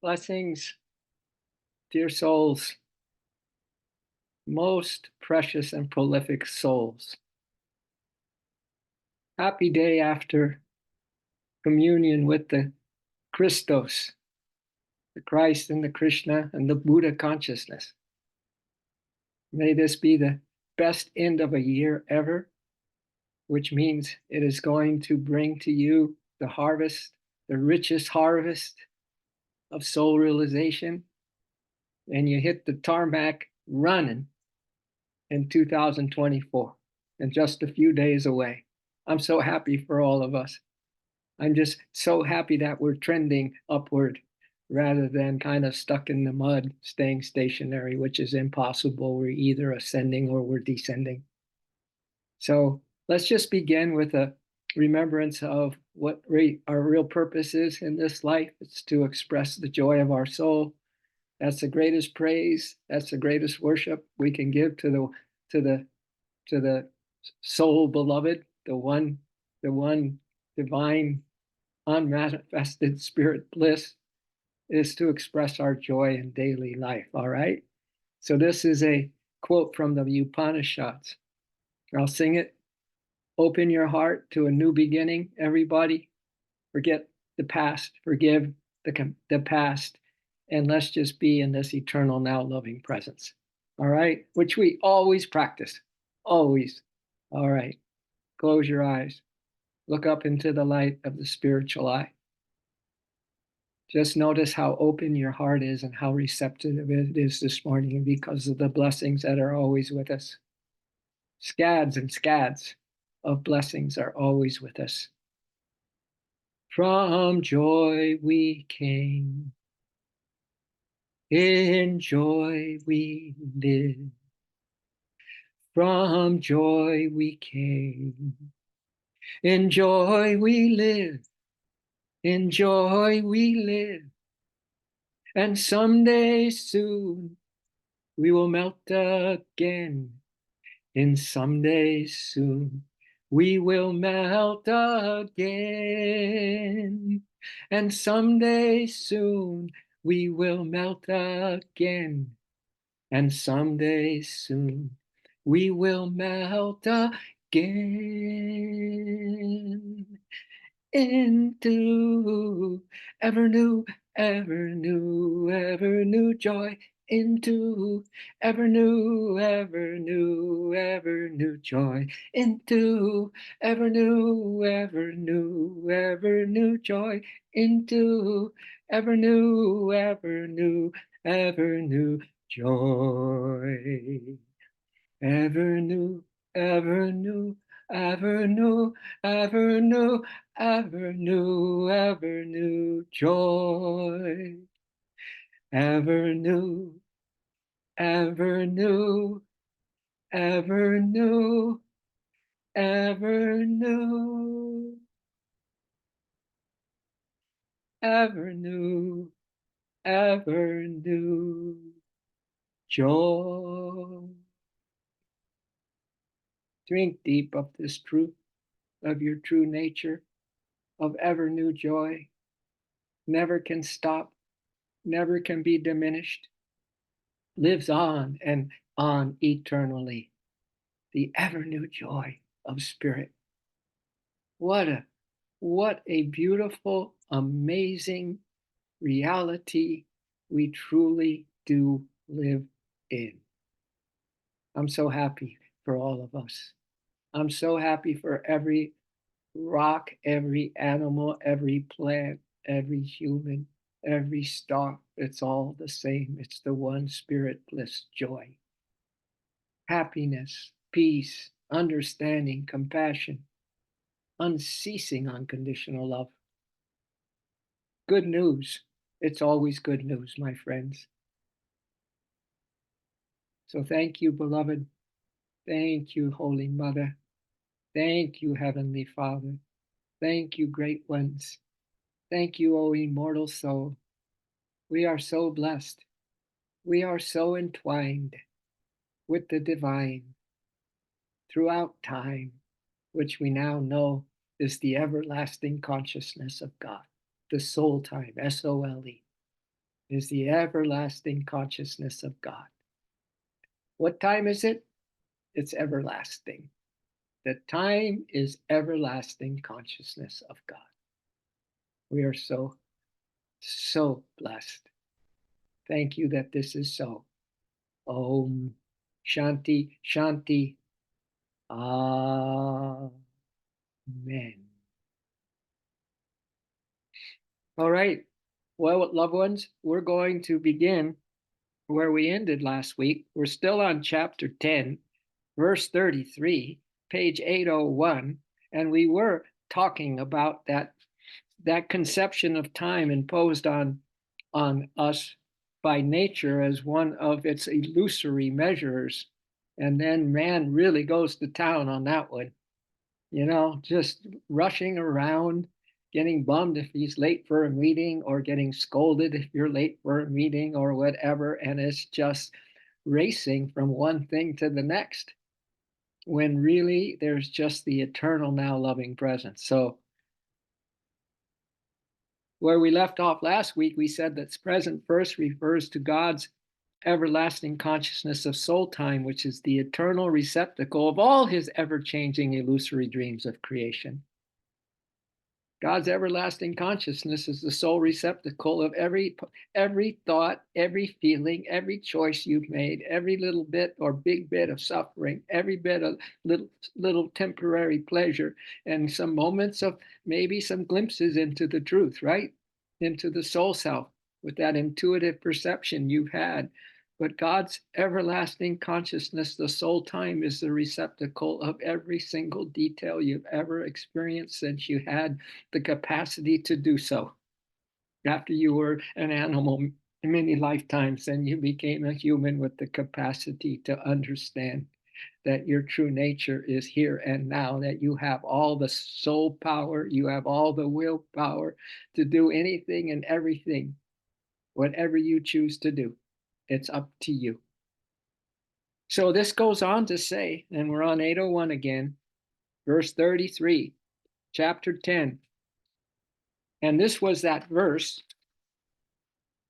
Blessings, dear souls, most precious and prolific souls. Happy day after communion with the Christos, the Christ and the Krishna and the Buddha consciousness. May this be the best end of a year ever, which means it is going to bring to you the harvest, the richest harvest of soul realization. And you hit the tarmac running in 2024 and just a few days away. I'm so happy for all of us. I'm just so happy that we're trending upward rather than kind of stuck in the mud, staying stationary, which is impossible. We're either ascending or we're descending. So let's just begin with a remembrance of what our real purpose is in this life. It's to express the joy of our soul. That's the greatest praise. That's the greatest worship we can give to the soul beloved, the one divine unmanifested spirit bliss, is to express our joy in daily life. All right. So this is a quote from the Upanishads. I'll sing it. Open your heart to a new beginning, everybody. Forget the past, forgive the past, and let's just be in this eternal now loving presence. All right, which we always practice, always. All right, close your eyes, look up into the light of the spiritual eye. Just notice how open your heart is and how receptive it is this morning because of the blessings that are always with us. Scads and scads of blessings are always with us. From joy we came, in joy we live. From joy we came, in joy we live. In joy we live. And someday soon we will melt again. In someday soon we will melt again. And someday soon we will melt again. And someday soon we will melt again into ever new, ever new, ever new joy, into ever new, ever new, ever new joy, into ever new, ever new, ever new joy, into ever new, ever new, ever new joy, ever new, ever new, ever new, ever new, ever new, ever new joy, ever new, ever new, ever new, ever new, ever new, ever new joy. Drink deep of this truth, of your true nature, of ever new joy. Never can stop, never can be diminished, lives on and on eternally. The ever new joy of spirit. What a beautiful, amazing reality we truly do live in. I'm so happy for all of us. I'm so happy for every rock, every animal, every plant, every human, every star. It's all the same. It's the one spirit bliss, joy, happiness, peace, understanding, compassion, unceasing unconditional love. Good news. It's always good news, my friends. So thank you, beloved. Thank you, Holy Mother. Thank you, Heavenly Father. Thank you, great ones. Thank you, O immortal soul. We are so blessed. We are so entwined with the divine throughout time, which we now know is the everlasting consciousness of God, the soul time, SOLE. is the everlasting consciousness of God. What time is it? It's everlasting. The time is everlasting consciousness of God. We are so, so blessed. Thank you that this is so. Om Shanti Shanti. Amen. All right. Well, loved ones, we're going to begin where we ended last week. We're still on chapter 10, verse 33, page 801, and we were talking about that conception of time imposed on us by nature as one of its illusory measures. And then man really goes to town on that one, just rushing around, getting bummed if he's late for a meeting, or getting scolded if you're late for a meeting or whatever. And it's just racing from one thing to the next, when really there's just the eternal now loving presence. So where we left off last week, we said that present first refers to God's everlasting consciousness of soul time, which is the eternal receptacle of all his ever-changing illusory dreams of creation. God's everlasting consciousness is the sole receptacle of every thought, every feeling, every choice you've made, every little bit or big bit of suffering, every bit of little temporary pleasure, and some moments of maybe some glimpses into the truth, right? Into the soul self with that intuitive perception you've had. But God's everlasting consciousness, the soul time, is the receptacle of every single detail you've ever experienced since you had the capacity to do so. After you were an animal many lifetimes, then you became a human with the capacity to understand that your true nature is here and now, that you have all the soul power, you have all the willpower to do anything and everything, whatever you choose to do. It's up to you. So this goes on to say, and we're on 801 again, verse 33, chapter 10. And this was that verse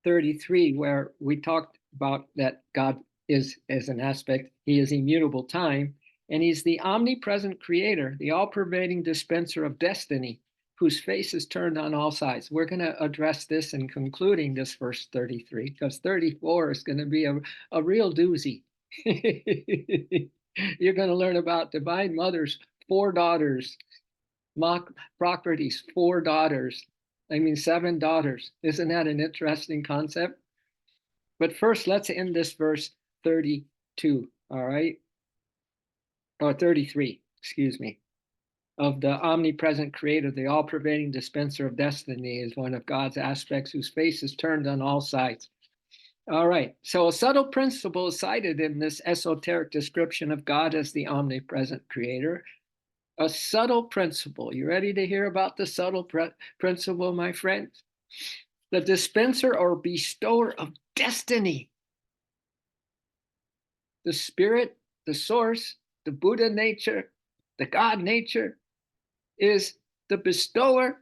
33 where we talked about that God is, as an aspect, he is immutable time, and he's the omnipresent creator, the all-pervading dispenser of destiny, whose face is turned on all sides. We're going to address this in concluding this verse 33, because 34 is going to be a real doozy. You're going to learn about Divine Mother's 4 daughters, Procrates' 4 daughters. 7 daughters. Isn't that an interesting concept? But first, let's end this verse 32, all right? Or 33, excuse me. Of the omnipresent creator, the all-pervading dispenser of destiny, is one of God's aspects whose face is turned on all sides. All right, so a subtle principle is cited in this esoteric description of God as the omnipresent creator. A subtle principle. You ready to hear about the subtle principle, my friends? The dispenser or bestower of destiny. The spirit, the source, the Buddha nature, the God nature, is the bestower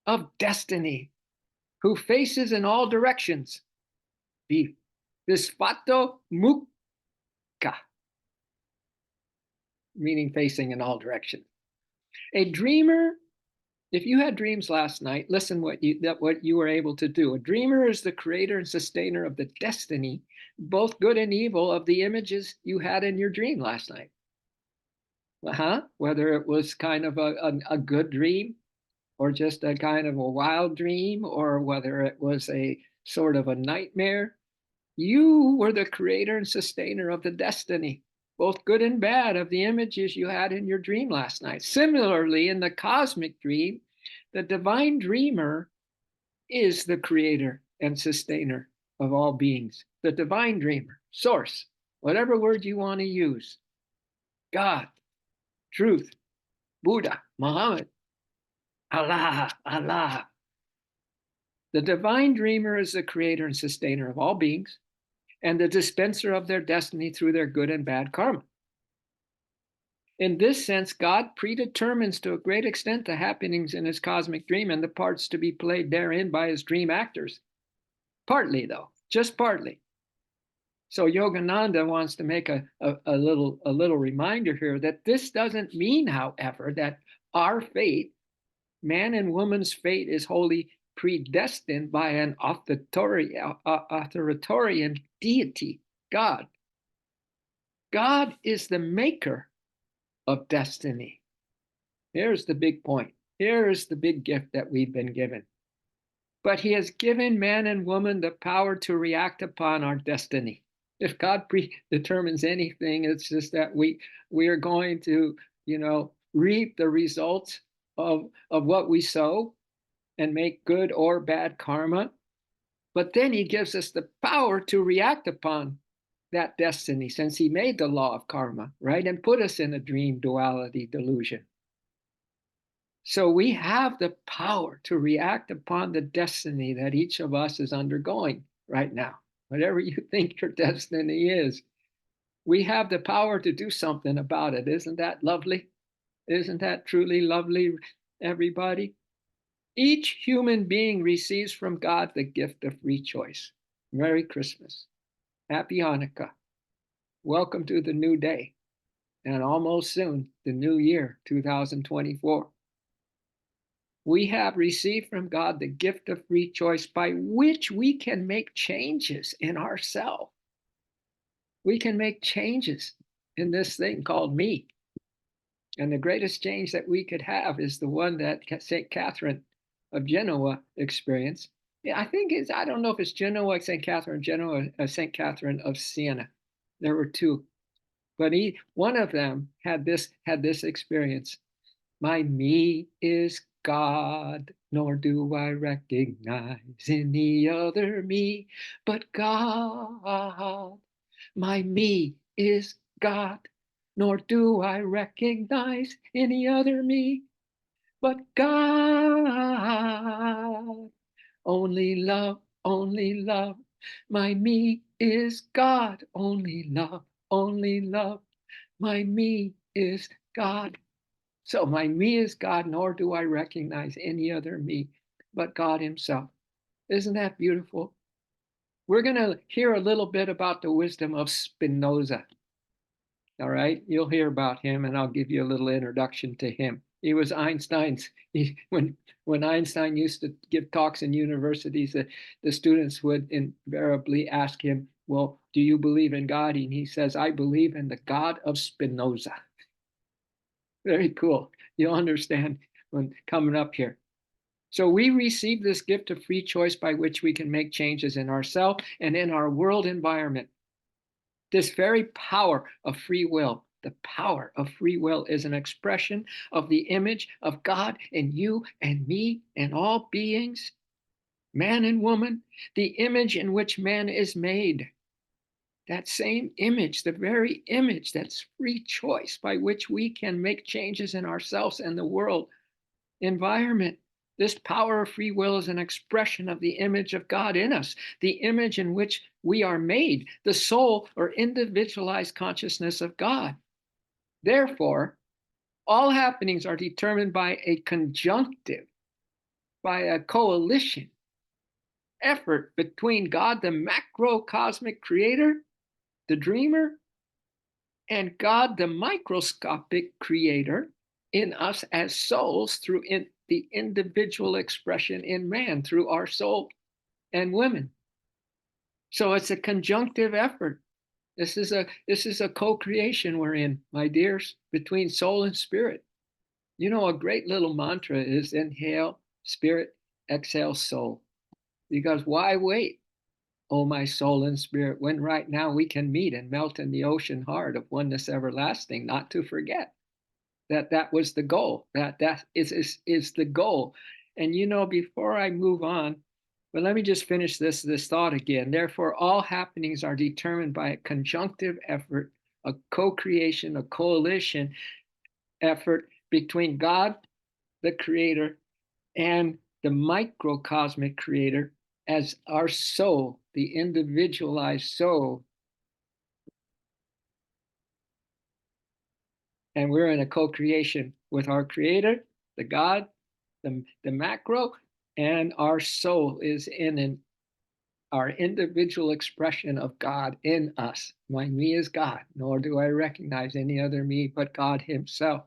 of destiny, who faces in all directions. Visvato mukha, meaning facing in all directions. A dreamer, if you had dreams last night, listen what you were able to do. A dreamer is the creator and sustainer of the destiny, both good and evil, of the images you had in your dream last night. Whether it was kind of a good dream, or just a kind of a wild dream, or whether it was a sort of a nightmare, you were the creator and sustainer of the destiny, both good and bad, of the images you had in your dream last night. Similarly, in the cosmic dream, the divine dreamer is the creator and sustainer of all beings. The divine dreamer, source, whatever word you want to use, God, truth, Buddha, Muhammad, Allah. The divine dreamer is the creator and sustainer of all beings, and the dispenser of their destiny through their good and bad karma. In this sense, God predetermines to a great extent the happenings in his cosmic dream and the parts to be played therein by his dream actors. Partly, though, just partly. So Yogananda wants to make a little reminder here that this doesn't mean, however, that our fate, man and woman's fate, is wholly predestined by an authoritarian deity, God. God is the maker of destiny. Here's the big point. Here is the big gift that we've been given. But he has given man and woman the power to react upon our destiny. If God predetermines anything, it's just that we are going to, reap the results of what we sow and make good or bad karma. But then he gives us the power to react upon that destiny, since he made the law of karma, right? And put us in a dream duality delusion. So we have the power to react upon the destiny that each of us is undergoing right now. Whatever you think your destiny is, we have the power to do something about it. Isn't that lovely? Isn't that truly lovely, everybody? Each human being receives from God the gift of free choice. Merry Christmas. Happy Hanukkah. Welcome to the new day. And almost soon, the new year, 2024. We have received from God the gift of free choice by which we can make changes in ourselves. We can make changes in this thing called me. And the greatest change that we could have is the one that St. Catherine of Genoa experienced. Yeah, I don't know if it's Genoa, St. Catherine of Genoa, St. Catherine of Siena. There were two. But one of them had this experience. My me is God, nor do I recognize any other me but God. My me is God, nor do I recognize any other me but God. Only love, only love. My me is God, only love, only love. My me is God. So my me is God, nor do I recognize any other me but God himself. Isn't that beautiful? We're going to hear a little bit about the wisdom of Spinoza. All right, you'll hear about him, and I'll give you a little introduction to him. He was Einstein's. When Einstein used to give talks in universities, the students would invariably ask him, "Well, do you believe in God?" And he says, "I believe in the God of Spinoza." Very cool. You'll understand when coming up here. So we receive this gift of free choice by which we can make changes in ourselves and in our world environment. This very power of free will, the power of free will, is an expression of the image of God in you and me and all beings, man and woman, the image in which man is made. That same image, the very image, that's free choice by which we can make changes in ourselves and the world environment. This power of free will is an expression of the image of God in us, the image in which we are made, the soul or individualized consciousness of God. Therefore, all happenings are determined by a conjunctive, by a coalition effort between God, the macrocosmic creator, the dreamer, and God, the microscopic creator, in us as souls through the individual expression in man through our soul and women. So it's a conjunctive effort. This is a co-creation we're in, my dears, between soul and spirit. A great little mantra is inhale spirit, exhale soul. Because why wait, oh my soul and spirit, when right now we can meet and melt in the ocean heart of oneness everlasting, not to forget that was the goal. That is the goal. And before I move on, but let me just finish this thought again. Therefore, all happenings are determined by a conjunctive effort, a co-creation, a coalition effort between God, the creator, and the microcosmic creator as our soul, the individualized soul. And we're in a co-creation with our creator, the God, the macro, and our soul is in an our individual expression of God in us. My me is God, nor do I recognize any other me but God himself.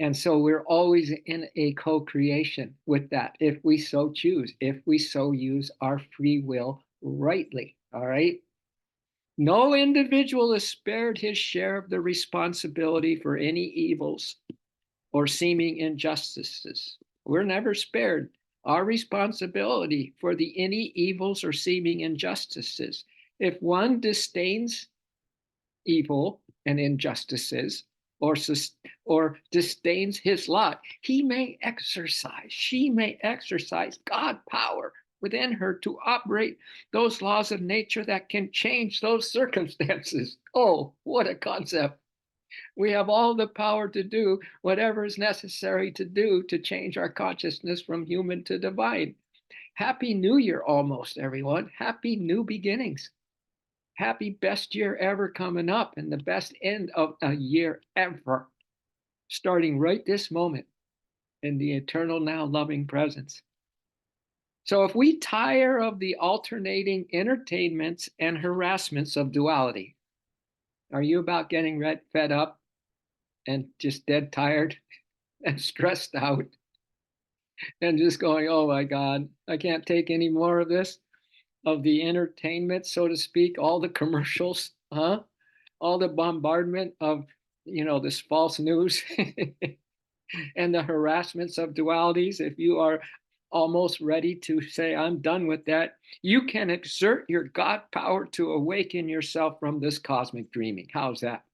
And so we're always in a co-creation with that, if we so choose, if we so use our free will rightly. All right. No individual is spared his share of the responsibility for any evils or seeming injustices. We're never spared our responsibility for the any evils or seeming injustices. If one disdains evil and injustices, or, or disdains his lot, she may exercise God power within her to operate those laws of nature that can change those circumstances. Oh, what a concept. We have all the power to do whatever is necessary to do to change our consciousness from human to divine. Happy New Year, almost, everyone. Happy new beginnings. Happy best year ever coming up, and the best end of a year ever, starting right this moment in the eternal now loving presence. So if we tire of the alternating entertainments and harassments of duality, are you about getting fed up and just dead tired and stressed out and just going, oh my God, I can't take any more of this, of the entertainment, so to speak, all the commercials, huh? All the bombardment of, this false news and the harassments of dualities. If you are almost ready to say, I'm done with that, you can exert your God power to awaken yourself from this cosmic dreaming. How's that?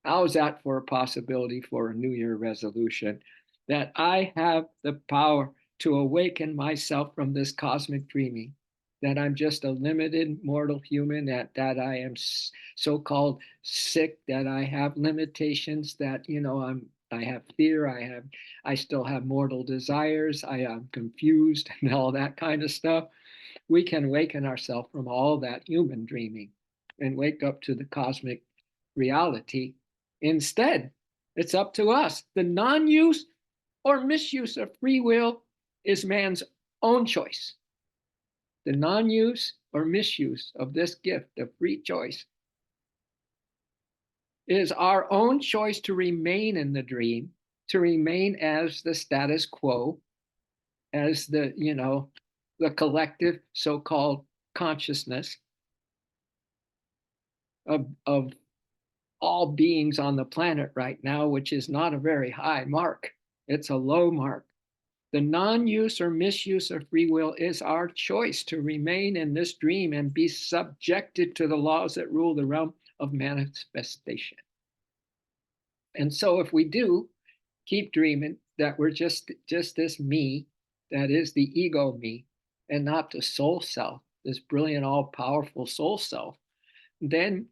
How is that for a possibility for a New Year resolution? That I have the power to awaken myself from this cosmic dreaming, that I'm just a limited mortal human, that I am so-called sick, that I have limitations, that I have fear, I still have mortal desires, I am confused and all that kind of stuff. We can awaken ourselves from all that human dreaming and wake up to the cosmic reality. Instead, it's up to us. The non-use or misuse of free will is man's own choice. The non-use or misuse of this gift of free choice is our own choice to remain in the dream, to remain as the status quo, as the collective so-called consciousness of all beings on the planet right now, which is not a very high mark. It's a low mark. The non-use or misuse of free will is our choice to remain in this dream and be subjected to the laws that rule the realm of manifestation. And so if we do keep dreaming that we're just this me, that is the ego me, and not the soul self, this brilliant, all-powerful soul self, then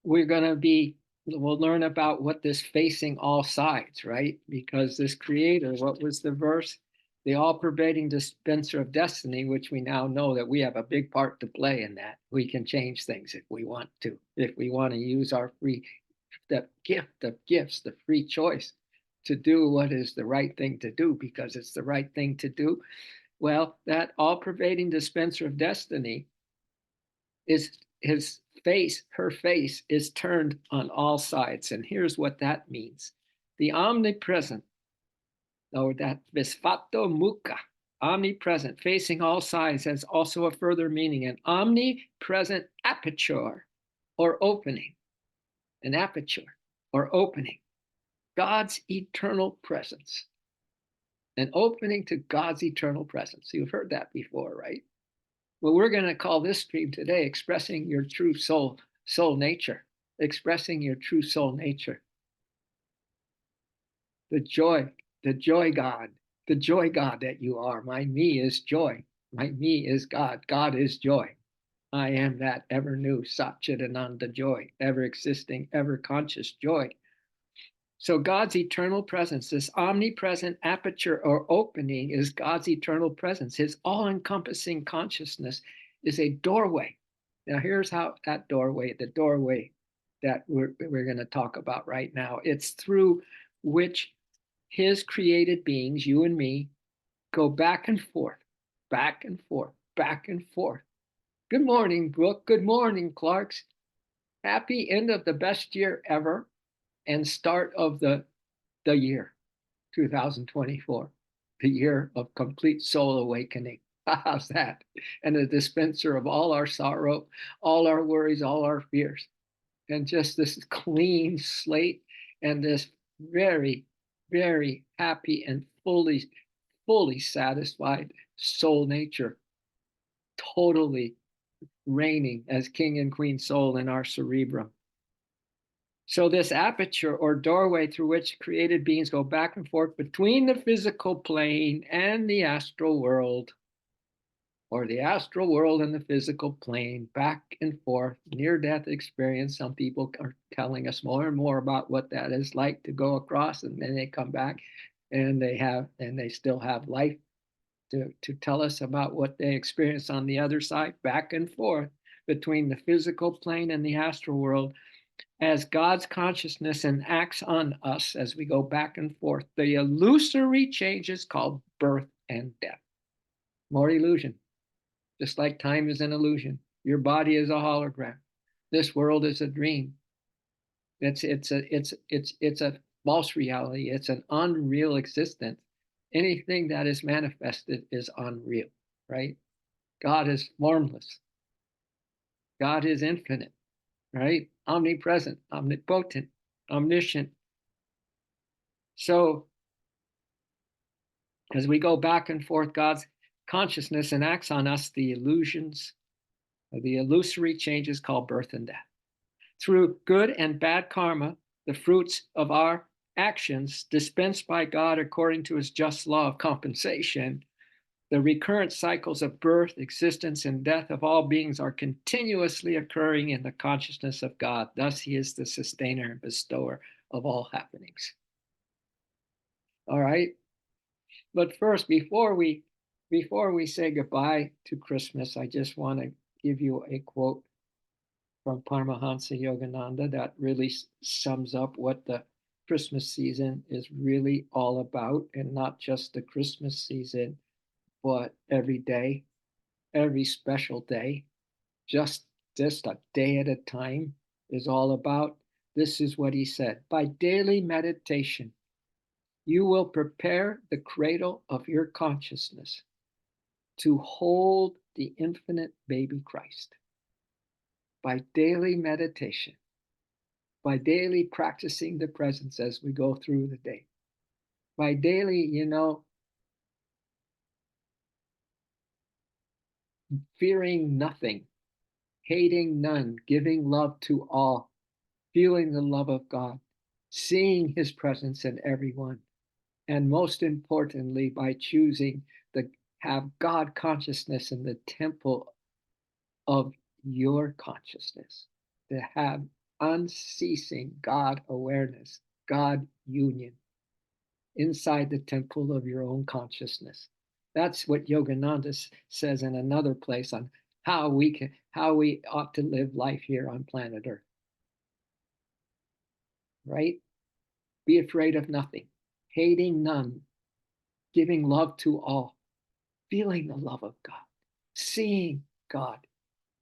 we'll learn about what this facing all sides, right? Because this creator, what was the verse? The all-pervading dispenser of destiny, which we now know that we have a big part to play in that. We can change things if we want to, if we want to use our the gift of gifts, the free choice to do what is the right thing to do because it's the right thing to do. Well, that all-pervading dispenser of destiny is her face is turned on all sides. And here's what that means. The omnipresent, or that visvato mukha, omnipresent, facing all sides, has also a further meaning, an omnipresent aperture or opening, an aperture or opening, God's eternal presence, an opening to God's eternal presence. You've heard that before, right? Well, we're going to call this stream today expressing your true soul nature, expressing your true soul nature. The joy God, the joy God that you are. My me is joy. My me is God. God is joy. I am that ever new Satchidananda joy, ever existing, ever conscious joy. So God's eternal presence, this omnipresent aperture or opening, is God's eternal presence. His all-encompassing consciousness is a doorway. Now here's how that doorway, the doorway that we're going to talk about right now, it's through which his created beings, you and me, go back and forth, back and forth, back and forth. Good morning, Brooke. Good morning, Clarks. Happy end of the best year ever and start of the year 2024, the year of complete soul awakening. How's that? And the dispenser of all our sorrow, all our worries, all our fears, and just this clean slate and this very, very happy and fully satisfied soul nature, totally reigning as king and queen soul in our cerebrum. So this aperture or doorway through which created beings go back and forth between the physical plane and the astral world, or the astral world and the physical plane, back and forth, near-death experience. Some people are telling us more and more about what that is like to go across, and then they come back and they still have life to tell us about what they experience on the other side, back and forth between the physical plane and the astral world as God's consciousness enacts on us as we go back and forth. The illusory changes called birth and death. More illusion. Just like time is an illusion. Your body is a hologram. This world is a dream. It's a false reality. It's an unreal existence. Anything that is manifested is unreal, right? God is formless. God is infinite, right? Omnipresent, omnipotent, omniscient. So as we go back and forth, God's consciousness enacts on us the illusions, the illusory changes called birth and death. Through good and bad karma, the fruits of our actions dispensed by God according to his just law of compensation, the recurrent cycles of birth, existence, and death of all beings are continuously occurring in the consciousness of God. Thus, he is the sustainer and bestower of all happenings. All right. But first, before we say goodbye to Christmas, I just want to give you a quote from Paramahansa Yogananda that really sums up what the Christmas season is really all about, and not just the Christmas season, but every day, every special day, just a day at a time is all about. This is what he said: by daily meditation, you will prepare the cradle of your consciousness to hold the infinite baby Christ. By daily meditation, by daily practicing the presence as we go through the day, by daily, fearing nothing, hating none, giving love to all, feeling the love of God, seeing his presence in everyone, and most importantly, by choosing to have God consciousness in the temple of your consciousness, to have unceasing God awareness, God union inside the temple of your own consciousness. That's what Yogananda says in another place on how we ought to live life here on planet Earth. Right? Be afraid of nothing, hating none, giving love to all, feeling the love of God, seeing God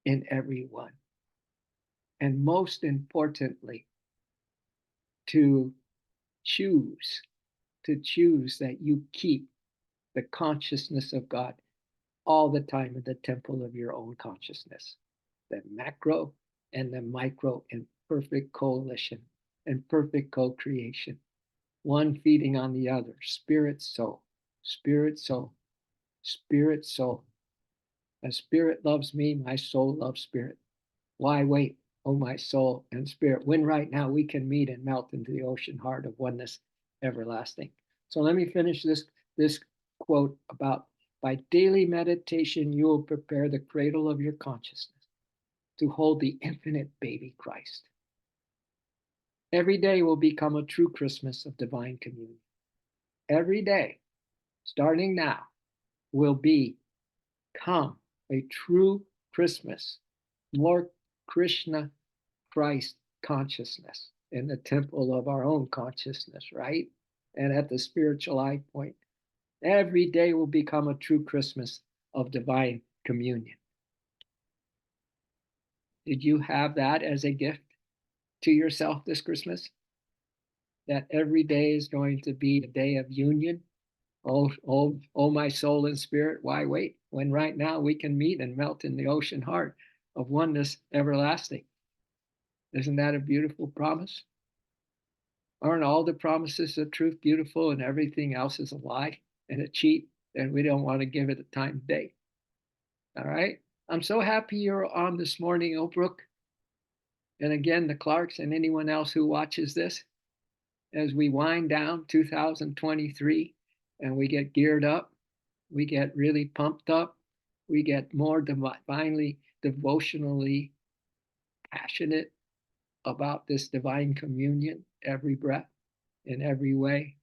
in everyone. And most importantly, to choose that you keep the consciousness of God all the time in the temple of your own consciousness, the macro and the micro in perfect coalition and perfect co-creation, one feeding on the other, spirit, soul, spirit, soul, spirit, soul. As spirit loves me, my soul loves spirit. Why wait, oh my soul and spirit, when right now we can meet and melt into the ocean heart of oneness everlasting. So let me finish this quote about: by daily meditation, you will prepare the cradle of your consciousness to hold the infinite baby Christ. Every day will become a true Christmas of divine communion. Every day, starting now, will become a true Christmas, more Krishna Christ consciousness in the temple of our own consciousness, right? And at the spiritual eye point, every day will become a true Christmas of divine communion. Did you have that as a gift to yourself this Christmas? That every day is going to be a day of union? Oh, my soul and spirit, why wait when right now we can meet and melt in the ocean heart of oneness everlasting? Isn't that a beautiful promise? Aren't all the promises of truth beautiful and everything else is a lie and a cheat? And we don't want to give it a time of day. All right. I'm so happy you're on this morning, Obrooke. And again, the Clarks and anyone else who watches this, as we wind down 2023 and we get geared up, we get really pumped up, we get more divinely, devotionally passionate about this divine communion every breath, in every way,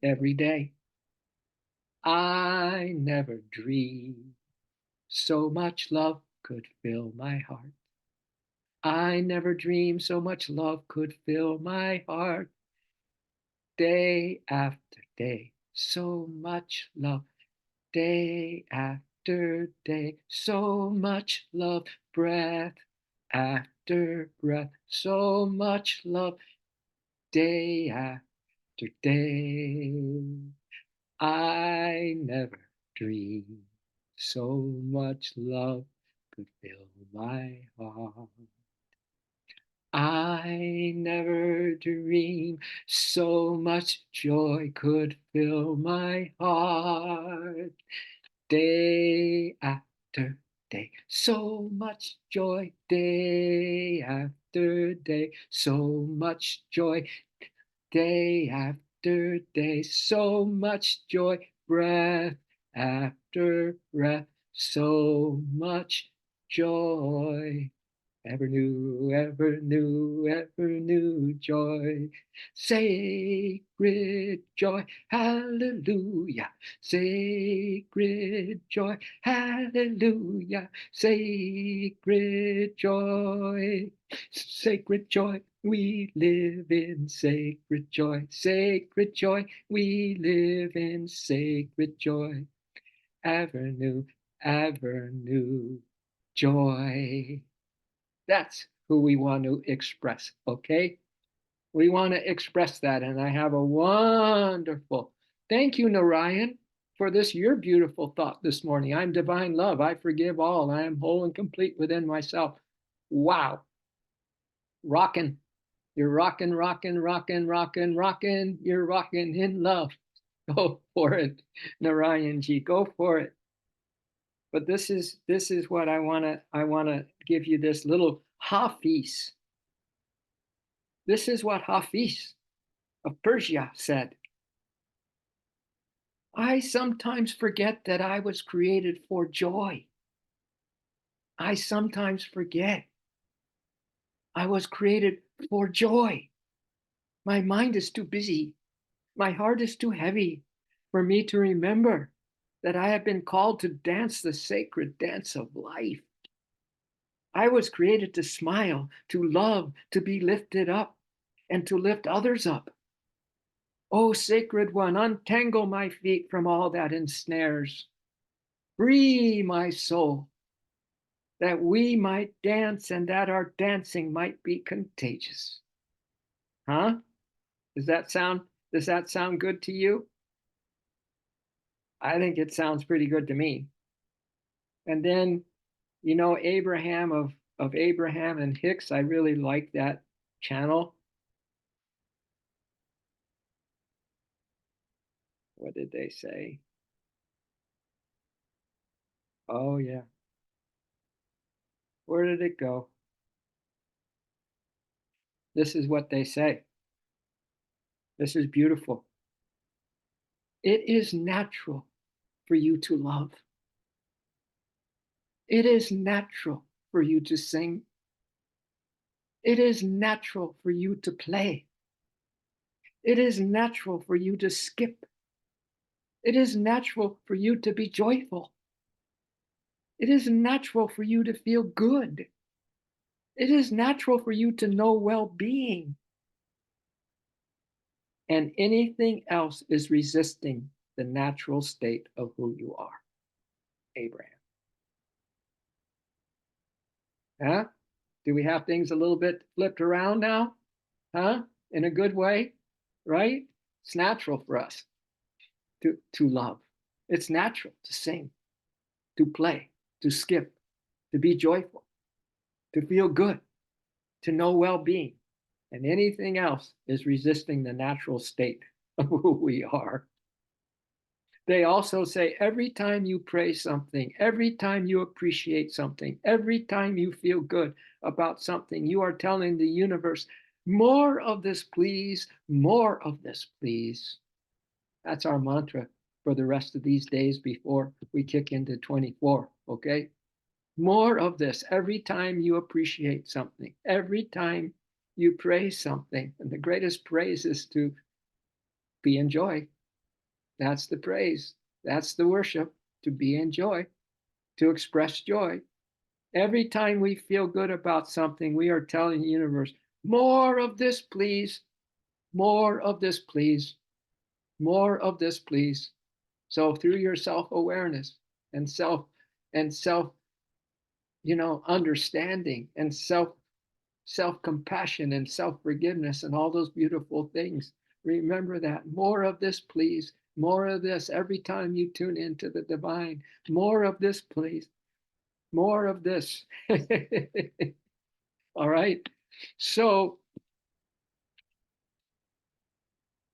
every day. I never dreamed so much love could fill my heart. I never dreamed so much love could fill my heart. Day after day, so much love. Day after day, so much love. Breath after breath, so much love. Day after day, I never dreamed so much love could fill my heart. I never dreamed so much joy could fill my heart. Day after day, so much joy. Day after day, so much joy. Day after day, so much joy. Breath after breath, so much joy. Ever new, ever new, ever new joy. Sacred joy, hallelujah. Sacred joy, hallelujah. Sacred joy, sacred joy. We live in sacred joy, sacred joy. We live in sacred joy. Ever new joy. That's who we want to express, okay? We want to express that, and I have a wonderful thank you, Narayan, for this your beautiful thought this morning. I'm divine love. I forgive all. I am whole and complete within myself. Wow. Rocking. You're rocking, rocking, rocking, rocking, rocking. You're rocking in love. Go for it, Narayanji. Go for it. But this is what I wanna give you this little Hafiz. This is what Hafiz of Persia said. I sometimes forget that I was created for joy. I sometimes forget I was created for joy. My mind is too busy. My heart is too heavy for me to remember that I have been called to dance the sacred dance of life. I was created to smile, to love, to be lifted up, and to lift others up. O sacred one, untangle my feet from all that ensnares. Free my soul, that we might dance and that our dancing might be contagious. Huh? Does that sound good to you? I think it sounds pretty good to me. And then, Abraham of Abraham and Hicks, I really like that channel. What did they say? Oh, yeah. Where did it go? This is what they say. This is beautiful. It is natural for you to love. It is natural for you to sing. It is natural for you to play. It is natural for you to skip. It is natural for you to be joyful. It is natural for you to feel good. It is natural for you to know well-being. And anything else is resisting the natural state of who you are, Abraham. Huh? Do we have things a little bit flipped around now? Huh? In a good way, right? It's natural for us to love. It's natural to sing, to play, to skip, to be joyful, to feel good, to know well-being. And anything else is resisting the natural state of who we are. They also say every time you praise something, every time you appreciate something, every time you feel good about something, you are telling the universe, more of this, please, more of this, please. That's our mantra for the rest of these days before we kick into 24, okay? More of this every time you appreciate something, every time you praise something. And the greatest praise is to be in joy. That's the praise. That's the worship, to be in joy, to express joy. Every time we feel good about something, we are telling the universe, more of this, please. More of this, please. More of this, please. So through your self-awareness and self, understanding and self-compassion and self-forgiveness and all those beautiful things, remember that. More of this, please. More of this every time you tune into the divine. More of this, please. More of this. All right. So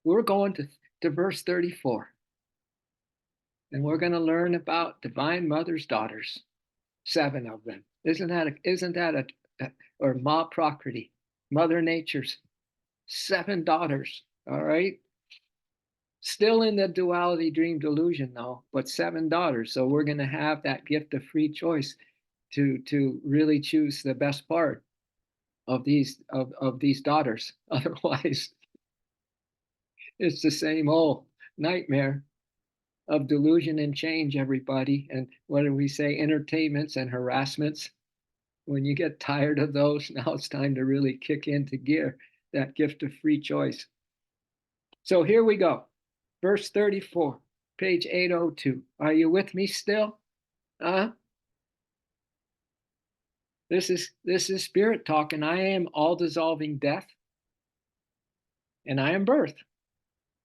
we're going to verse 34. And we're going to learn about Divine Mother's daughters, 7 of them. Isn't that a or Ma Prakriti, Mother Nature's 7 daughters. All right. Still in the duality dream delusion, though, but 7 daughters. So we're going to have that gift of free choice to really choose the best part of these daughters. Otherwise, it's the same old nightmare of delusion and change, everybody. And what do we say? Entertainments and harassments. When you get tired of those, now it's time to really kick into gear, that gift of free choice. So here we go. Verse 34, page 802. Are you with me still? This is spirit talking. I am all dissolving death, and I am birth,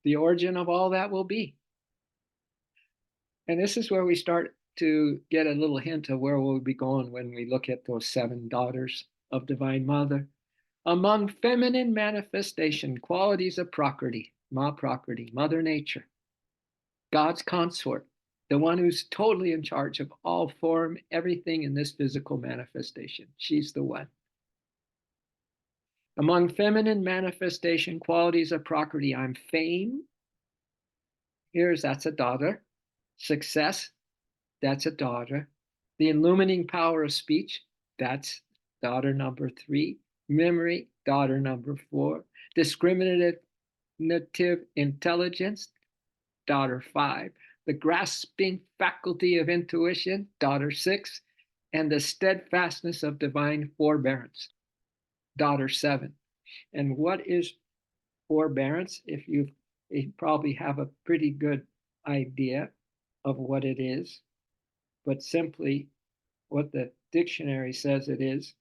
the origin of all that will be. And this is where we start to get a little hint of where we'll be going when we look at those 7 daughters of Divine Mother. Among feminine manifestation qualities of Prakriti, Ma Prakriti, Mother Nature, God's consort, the one who's totally in charge of all form, everything in this physical manifestation. She's the one. Among feminine manifestation qualities of Prakriti, I'm fame. That's a daughter. Success, that's a daughter. The illumining power of speech, that's daughter number 3. Memory, daughter number 4. Discriminative intelligence, daughter 5. The grasping faculty of intuition, daughter 6. And the steadfastness of divine forbearance, daughter 7. And what is forbearance? If you probably have a pretty good idea of what it is, but simply what the dictionary says it is: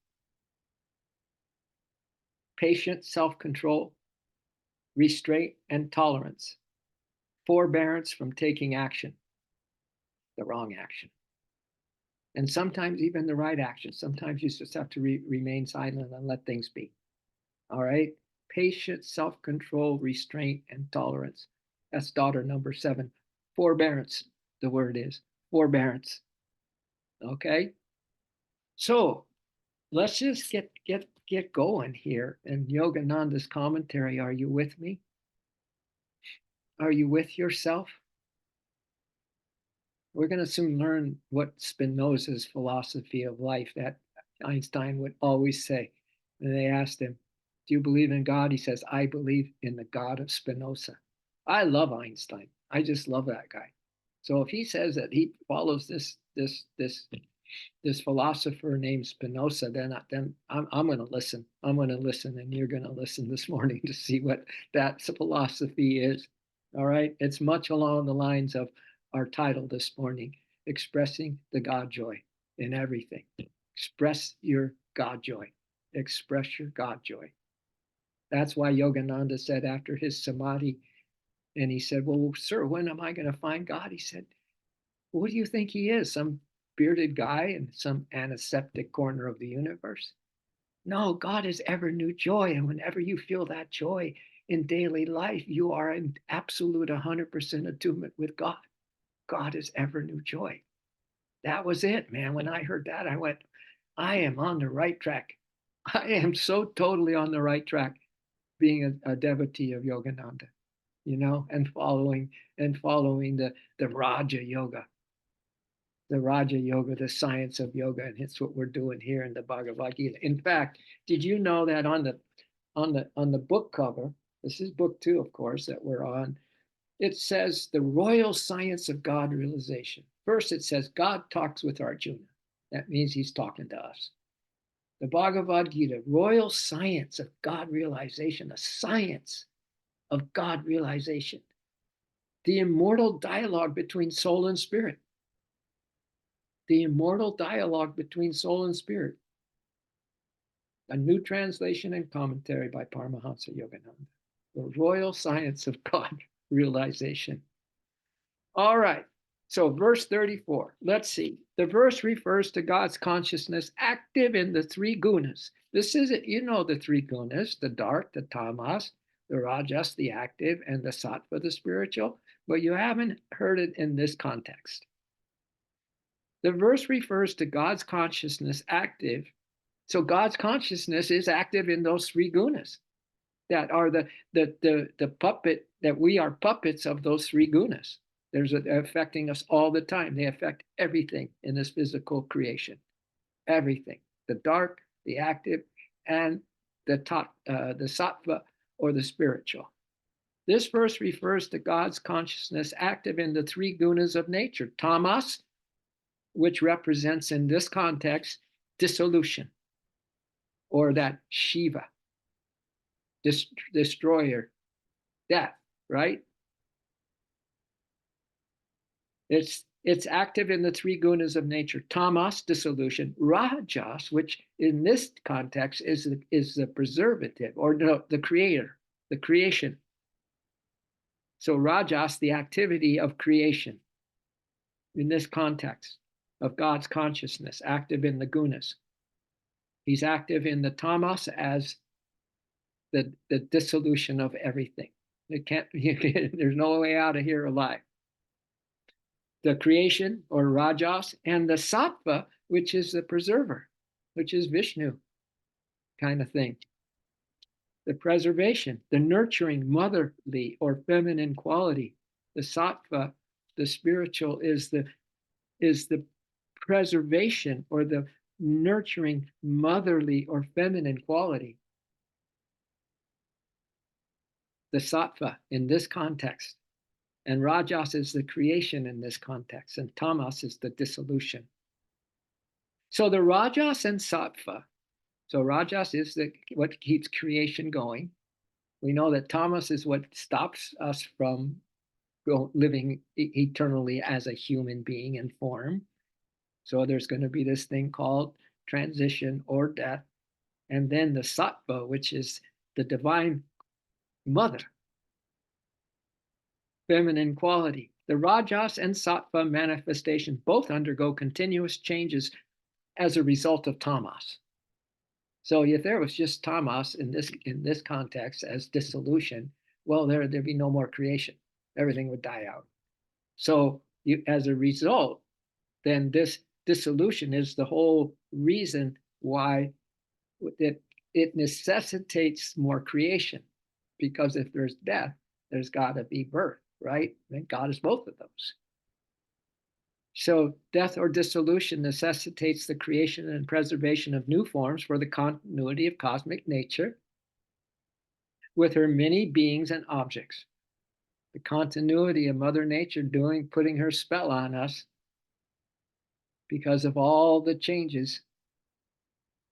patient self-control, restraint and tolerance, forbearance from taking action, the wrong action, and sometimes even the right action. Sometimes you just have to remain silent and let things be. All right. Patient self-control, restraint and tolerance. That's daughter number 7. Forbearance, the word is forbearance. Okay. So let's just get going here. And Yogananda's commentary, are you with me? Are you with yourself? We're going to soon learn what Spinoza's philosophy of life, that Einstein would always say. And they asked him, do you believe in God? He says, I believe in the God of Spinoza. I love Einstein. I just love that guy. So if he says that he follows this philosopher named Spinoza, then I'm going to listen. I'm going to listen, and you're going to listen this morning to see what that philosophy is. All right. It's much along the lines of our title this morning, expressing the God joy in everything. Express your God joy. Express your God joy. That's why Yogananda said after his samadhi, and he said, well, sir, when am I going to find God? He said, what do you think he is? Some bearded guy in some antiseptic corner of the universe? No, God is ever new joy. And whenever you feel that joy in daily life, you are in absolute 100% attunement with God. God is ever new joy. That was it, man. When I heard that, I went, I am on the right track. I am so totally on the right track being a devotee of Yogananda, and following the Raja Yoga, the science of yoga, and it's what we're doing here in the Bhagavad Gita. In fact, did you know that on the book cover, this is book 2, of course, that we're on, it says the royal science of God realization. First, it says God talks with Arjuna. That means he's talking to us. The Bhagavad Gita, royal science of God realization, the science of God realization, the immortal dialogue between soul and spirit. The immortal dialogue between soul and spirit. A new translation and commentary by Paramahansa Yogananda. The royal science of God realization. All right. So verse 34, let's see. The verse refers to God's consciousness active in the 3 gunas. This is it, the 3 gunas, the dark, the tamas, the rajas, the active, and the sattva, the spiritual, but you haven't heard it in this context. The verse refers to God's consciousness active. So God's consciousness is active in those 3 gunas that are the puppet, that we are puppets of those 3 gunas. They're affecting us all the time. They affect everything in this physical creation. Everything. The dark, the active, and the sattva, or the spiritual. This verse refers to God's consciousness active in the 3 gunas of nature. Tamas, which represents in this context dissolution, or that Shiva, destroyer, death, right? It's active in the 3 gunas of nature. Tamas, dissolution. Rajas, which in this context is the preservative, or no, the creator, the creation. So Rajas, the activity of creation in this context of God's consciousness, active in the gunas. He's active in the tamas as the dissolution of everything. There's no way out of here alive. The creation, or rajas, and the sattva, which is the preserver, which is Vishnu kind of thing. The preservation, the nurturing, motherly or feminine quality. The sattva, the spiritual, is the preservation, or the nurturing, motherly or feminine quality. The sattva in this context. And rajas is the creation in this context, and tamas is the dissolution. So the rajas and sattva. So rajas is what keeps creation going. We know that tamas is what stops us from living eternally as a human being in form. So there's going to be this thing called transition or death. And then the sattva, which is the divine mother, feminine quality. The rajas and sattva manifestation both undergo continuous changes as a result of tamas. So if there was just tamas in this context as dissolution, well, there'd be no more creation. Everything would die out. So as a result, then this dissolution is the whole reason why it necessitates more creation. Because if there's death, there's got to be birth, right? And God is both of those. So death or dissolution necessitates the creation and preservation of new forms for the continuity of cosmic nature with her many beings and objects. The continuity of Mother Nature putting her spell on us because of all the changes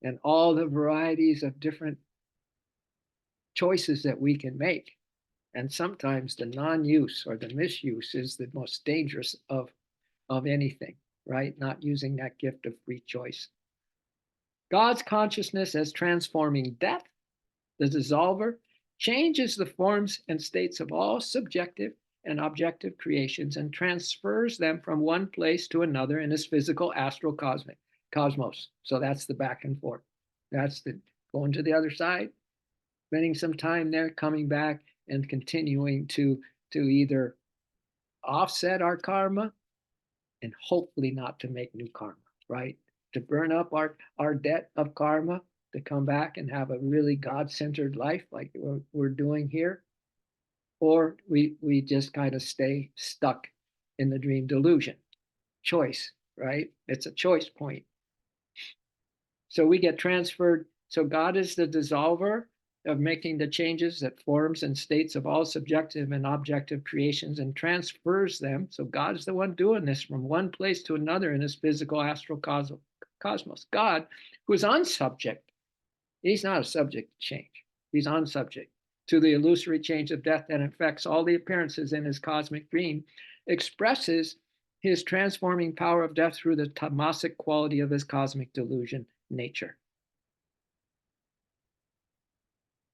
and all the varieties of different choices that we can make. And sometimes the non-use or the misuse is the most dangerous of anything, right? Not using that gift of free choice. God's consciousness as transforming death, the dissolver, changes the forms and states of all subjective and objective creations and transfers them from one place to another in his physical astral cosmos. So that's the back and forth. That's the going to the other side, spending some time there, coming back, and continuing to either offset our karma and hopefully not to make new karma, right? To burn up our debt of karma, to come back and have a really God-centered life like we're doing here, or we just kind of stay stuck in the dream delusion. Choice, right? It's a choice point. So we get transferred. So God is the dissolver of making the changes that forms and states of all subjective and objective creations and transfers them. So God is the one doing this from one place to another in his physical astral cosmos. God, who is unsubject, he's not a subject to change. He's unsubject to the illusory change of death that infects all the appearances in his cosmic dream, expresses his transforming power of death through the tamasic quality of his cosmic delusion nature.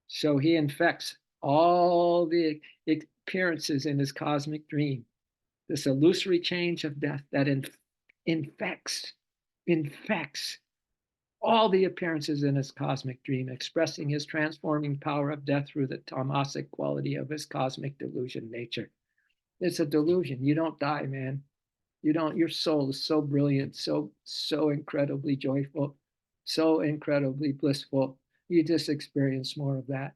So he infects all the appearances in his cosmic dream, this illusory change of death that infects all the appearances in his cosmic dream, expressing his transforming power of death through the tamasic quality of his cosmic delusion nature. It's a delusion. You don't die, man. You don't. Your soul is so brilliant, so incredibly joyful, so incredibly blissful. You just experience more of that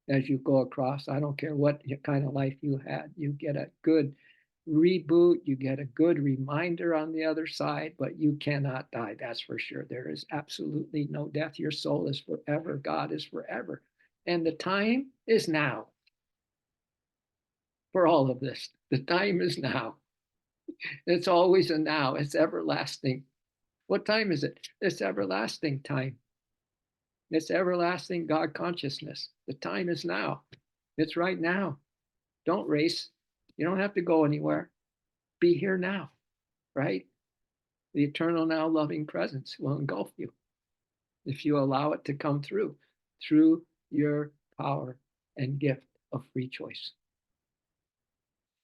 as you go across. I don't care what kind of life you had. You get a good reboot, you get a good reminder on the other side, but you cannot die. That's for sure. There is absolutely no death. Your soul is forever. God is forever. And the time is now for all of this. The time is now. It's always a now. It's everlasting. What time is it? It's everlasting time. It's everlasting God consciousness. The time is now. It's right now. Don't race. You don't have to go anywhere. Be here now, right? The eternal now loving presence will engulf you if you allow it to come through your power and gift of free choice.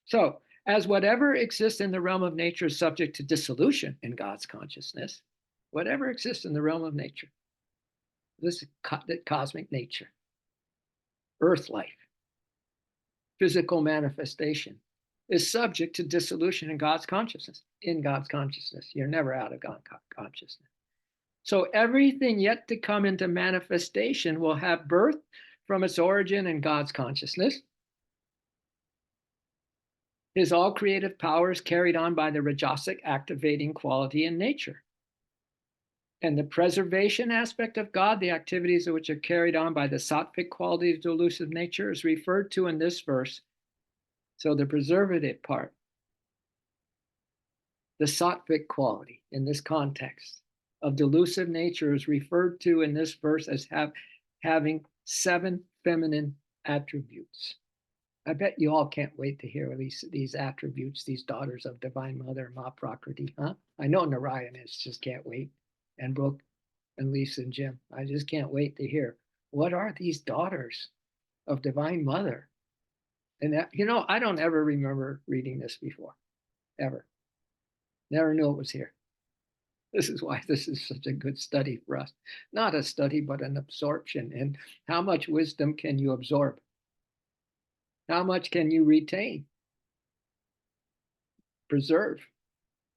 So, as whatever exists in the realm of nature is subject to dissolution in God's consciousness, whatever exists in the realm of nature, this is cosmic nature, earth life, physical manifestation, is subject to dissolution in God's consciousness. In God's consciousness, you're never out of God consciousness. So everything yet to come into manifestation will have birth from its origin in God's consciousness. His all creative power is carried on by the Rajasic activating quality in nature. And the preservation aspect of God, the activities which are carried on by the Sattvic quality of delusive nature, is referred to in this verse. So the preservative part, the Sattvic quality in this context of delusive nature, is referred to in this verse as having 7 feminine attributes. I bet you all can't wait to hear these attributes, these daughters of Divine Mother, Ma Prakriti, huh? I know Narayan is, just can't wait. And Brooke and Lisa and Jim. I just can't wait to hear, what are these daughters of Divine Mother? And that, I don't ever remember reading this before, ever. Never knew it was here. This is why this is such a good study for us. Not a study, but an absorption. And how much wisdom can you absorb? How much can you retain, preserve?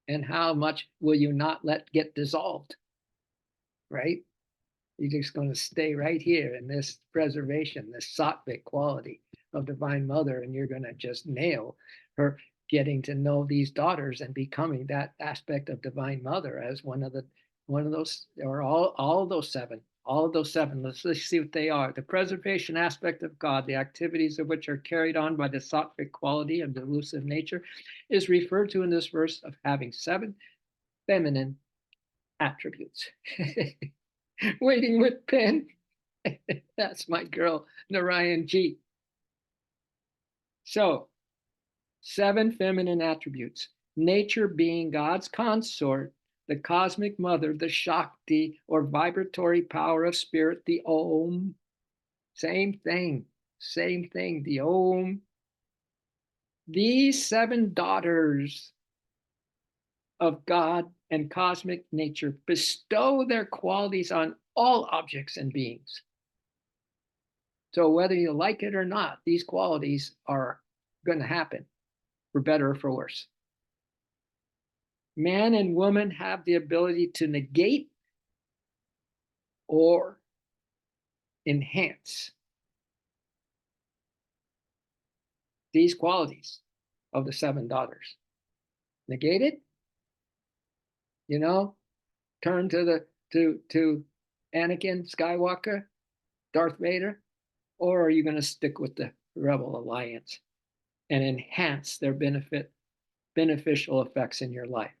And how much will you not let get dissolved? Right? You're just going to stay right here in this preservation, this sattvic quality of Divine Mother, and you're going to just nail her getting to know these daughters and becoming that aspect of Divine Mother as one of those, or all of those 7. All of those 7, let's see what they are. The preservation aspect of God, the activities of which are carried on by the sattvic quality of delusive nature, is referred to in this verse of having 7 feminine attributes. Waiting with pen. That's my girl, Narayan G. So, 7 feminine attributes. Nature being God's consort, the cosmic mother, the Shakti or vibratory power of spirit, the Om. Same thing, the Om. These 7 daughters of God and cosmic nature bestow their qualities on all objects and beings. So whether you like it or not, these qualities are going to happen, for better or for worse. Man and woman have the ability to negate or enhance these qualities of the 7 daughters. Negate it, turn to Anakin Skywalker, Darth Vader, or are you going to stick with the Rebel Alliance and enhance their beneficial effects in your life?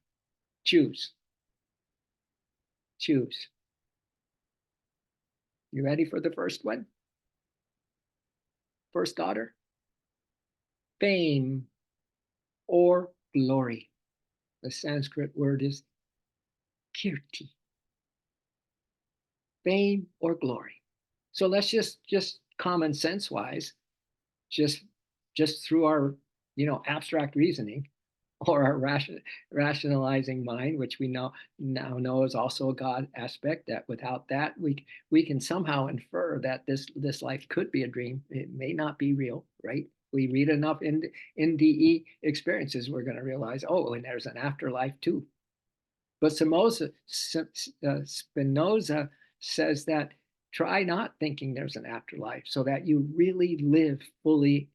Choose. You ready for the first one? First daughter? Fame or glory. The Sanskrit word is kirti. Fame or glory. So let's just common sense wise, just through our abstract reasoning or our rationalizing mind, which we now know is also a God aspect, that without that we can somehow infer that this life could be a dream. It may not be real, right? We read enough NDE experiences, we're going to realize, oh, and there's an afterlife too. But Spinoza says that try not thinking there's an afterlife, so that you really live fully,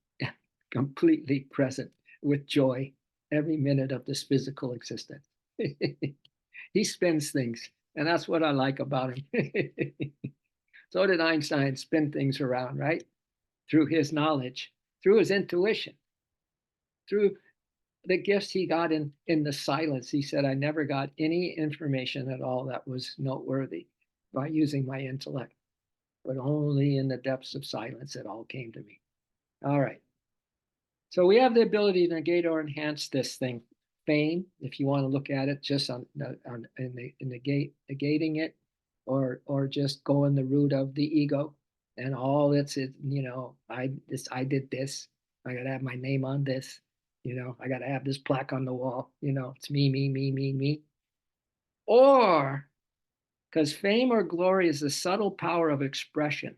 completely present with joy every minute of this physical existence. He spins things, and that's what I like about him. So did Einstein spin things around, right? Through his knowledge, through his intuition, through the gifts he got in the silence. He said, I never got any information at all that was noteworthy by using my intellect, but only in the depths of silence it all came to me. All right. So we have the ability to negate or enhance this thing. Fame, if you want to look at it just negating it, or just going the route of the ego and all I did this, I gotta have my name on this, I gotta have this plaque on the wall, it's me. Or because fame or glory is the subtle power of expression.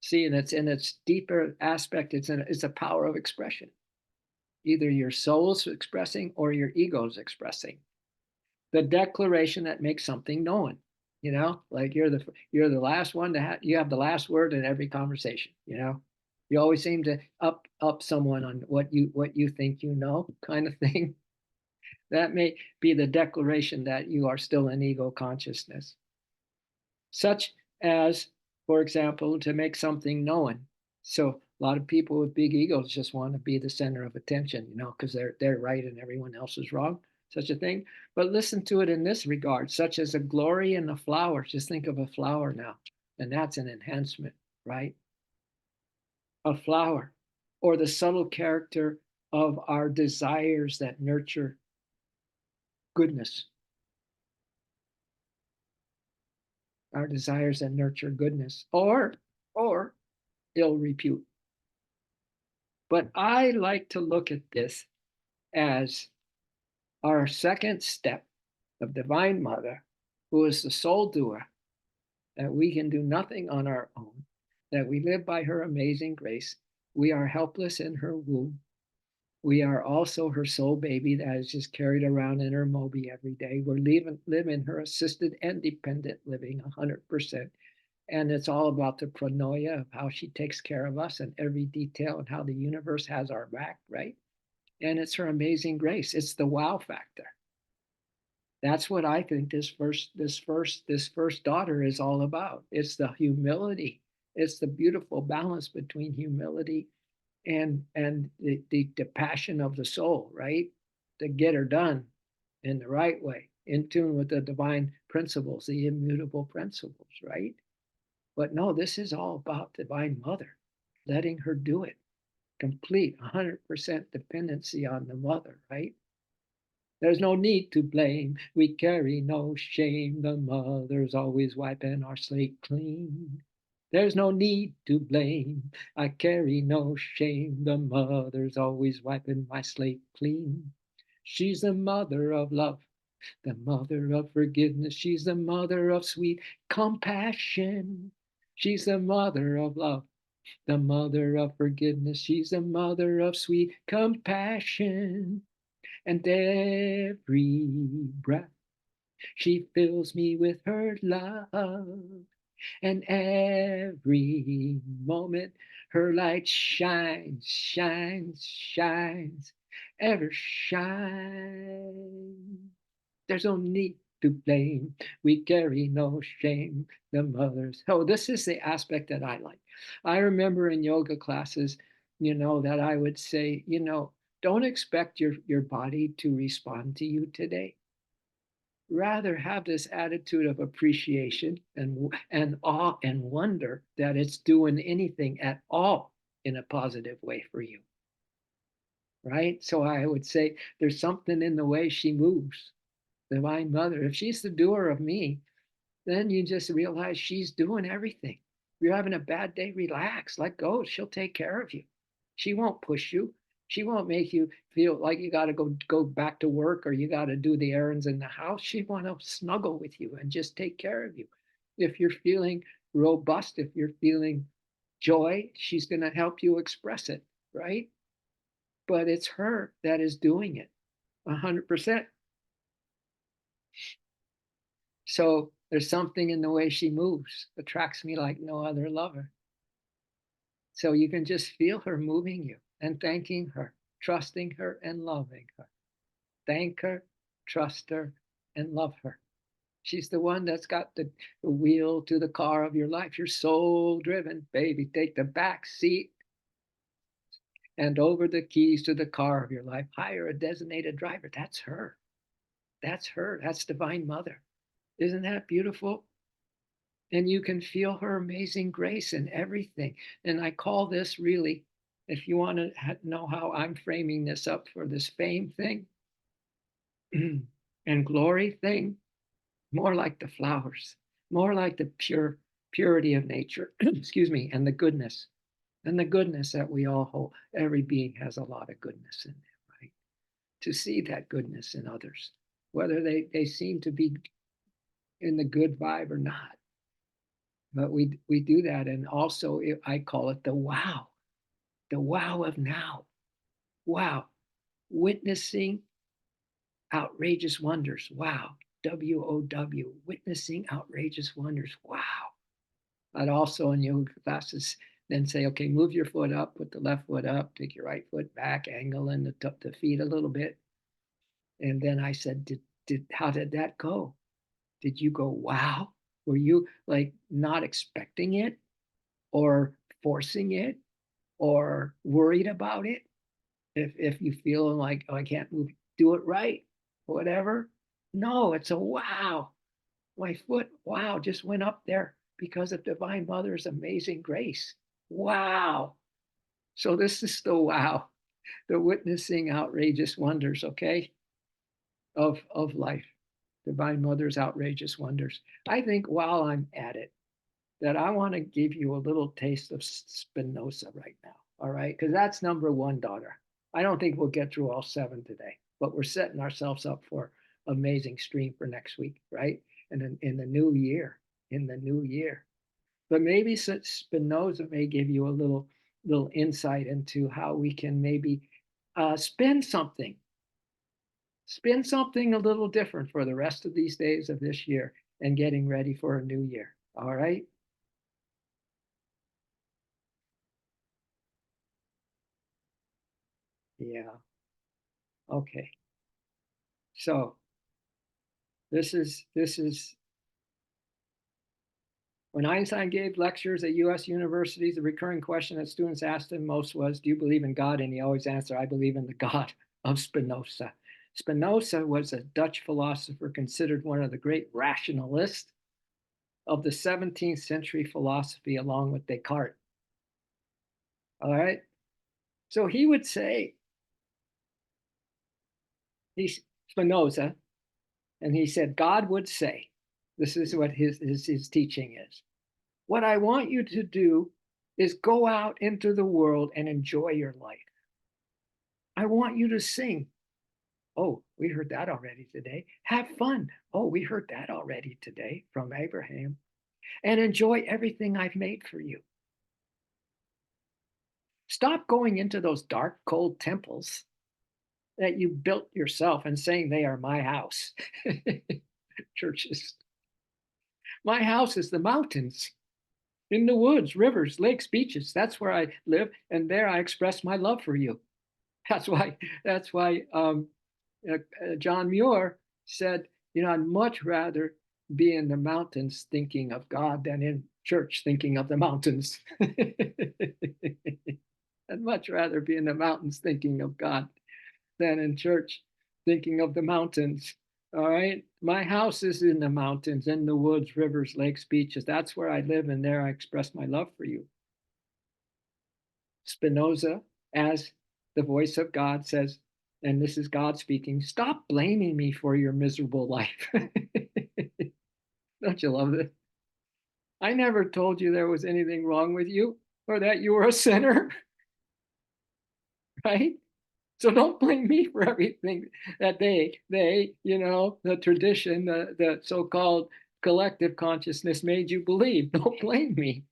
See, and it's in its deeper aspect, it's a power of expression. Either your soul's expressing or your ego's expressing. The declaration that makes something known. Like you're the last one to have, you have the last word in every conversation. You always seem to up someone on what you think kind of thing. That may be the declaration that you are still in ego consciousness. Such as, for example, to make something known. So a lot of people with big egos just want to be the center of attention, because they're right and everyone else is wrong, such a thing. But listen to it in this regard, such as a glory in a flower. Just think of a flower now, and that's an enhancement, right? A flower, or the subtle character of our desires that nurture goodness. Our desires that nurture goodness, or ill repute. But I like to look at this as our second step of Divine Mother, who is the soul doer, that we can do nothing on our own, that we live by her amazing grace. We are helpless in her womb. We are also her soul baby that is just carried around in her Moby every day. We're living her assisted and dependent living 100%. And it's all about the pronoia of how she takes care of us in every detail and how the universe has our back, right? And it's her amazing grace. It's the wow factor. That's what I think this first daughter is all about. It's the humility. It's the beautiful balance between humility and the passion of the soul, right? To get her done in the right way, in tune with the divine principles, the immutable principles, right? But no, this is all about Divine Mother, letting her do it. Complete 100% dependency on the mother, right? There's no need to blame. We carry no shame. The mother's always wiping our slate clean. There's no need to blame. I carry no shame. The mother's always wiping my slate clean. She's the mother of love, the mother of forgiveness. She's the mother of sweet compassion. She's the mother of love, the mother of forgiveness. She's the mother of sweet compassion. And every breath she fills me with her love. And every moment her light shines, shines, shines, ever shines. There's no need to blame. We carry no shame. The mothers. Oh, this is the aspect that I like. I remember in yoga classes, that I would say, don't expect your body to respond to you today. Rather have this attitude of appreciation and awe and wonder that it's doing anything at all in a positive way for you. Right? So I would say there's something in the way she moves. Divine Mother, if she's the doer of me, then you just realize she's doing everything. If you're having a bad day, relax, let go. She'll take care of you. She won't push you. She won't make you feel like you got to go back to work or you got to do the errands in the house. She want to snuggle with you and just take care of you. If you're feeling robust, if you're feeling joy, she's going to help you express it, right? But it's her that is doing it 100%. So there's something in the way she moves attracts me like no other lover. So you can just feel her moving you and thanking her, trusting her and loving her. Thank her, trust her, and love her. She's the one that's got the wheel to the car of your life. You're soul driven, baby. Take the back seat and over the keys to the car of your life. Hire a designated driver. That's her. That's her. That's Divine Mother. Isn't that beautiful? And you can feel her amazing grace in everything. And I call this really, if you want to know how I'm framing this up for this fame thing and glory thing, more like the flowers, more like the purity of nature, excuse me, and the goodness that we all hold. Every being has a lot of goodness in them, right? To see that goodness in others, whether they seem to be in the good vibe or not. But we do that, and also I call it the wow of now. Wow, witnessing outrageous wonders. Wow, WOW, witnessing outrageous wonders. Wow. I'd also in yoga classes then say, okay, move your foot up, put the left foot up, take your right foot back, angle in the feet a little bit. And then I said, how did that go? Did you go, wow? Were you like not expecting it or forcing it or worried about it? If you feel like, oh, I can't move, do it right, whatever. No, it's a wow. My foot, wow, just went up there because of Divine Mother's amazing grace. Wow. So this is the wow, the witnessing outrageous wonders, okay, of life. Divine Mother's outrageous wonders. I think while I'm at it, that I want to give you a little taste of Spinoza right now. All right. Because that's number one, daughter. I don't think we'll get through all seven today, but we're setting ourselves up for amazing stream for next week, right? And in the new year, in the new year. But maybe Spinoza may give you a little insight into how we can maybe spin something a little different for the rest of these days of this year and getting ready for a new year. All right. Yeah. Okay. So this is when Einstein gave lectures at U.S. universities, the recurring question that students asked him most was, "Do you believe in God?" And he always answered, "I believe in the God of Spinoza." Spinoza was a Dutch philosopher considered one of the great rationalists of the 17th century philosophy, along with Descartes. All right. So he would say, he Spinoza, and he said, God would say, this is what his teaching is. What I want you to do is go out into the world and enjoy your life. I want you to sing. Oh, we heard that already today. Have fun. Oh, we heard that already today from Abraham. And enjoy everything I've made for you. Stop going into those dark, cold temples that you built yourself and saying they are my house. Churches. My house is the mountains, in the woods, rivers, lakes, beaches. That's where I live, and there I express my love for you. That's why John Muir said, I'd much rather be in the mountains thinking of God than in church thinking of the mountains. I'd much rather be in the mountains thinking of God than in church thinking of the mountains. All right. My house is in the mountains, in the woods, rivers, lakes, beaches. That's where I live, and there I express my love for you. Spinoza, as the voice of God, says, and this is God speaking, stop blaming me for your miserable life. Don't you love this? I never told you there was anything wrong with you or that you were a sinner, right? So don't blame me for everything that the tradition, the so-called collective consciousness made you believe. Don't blame me.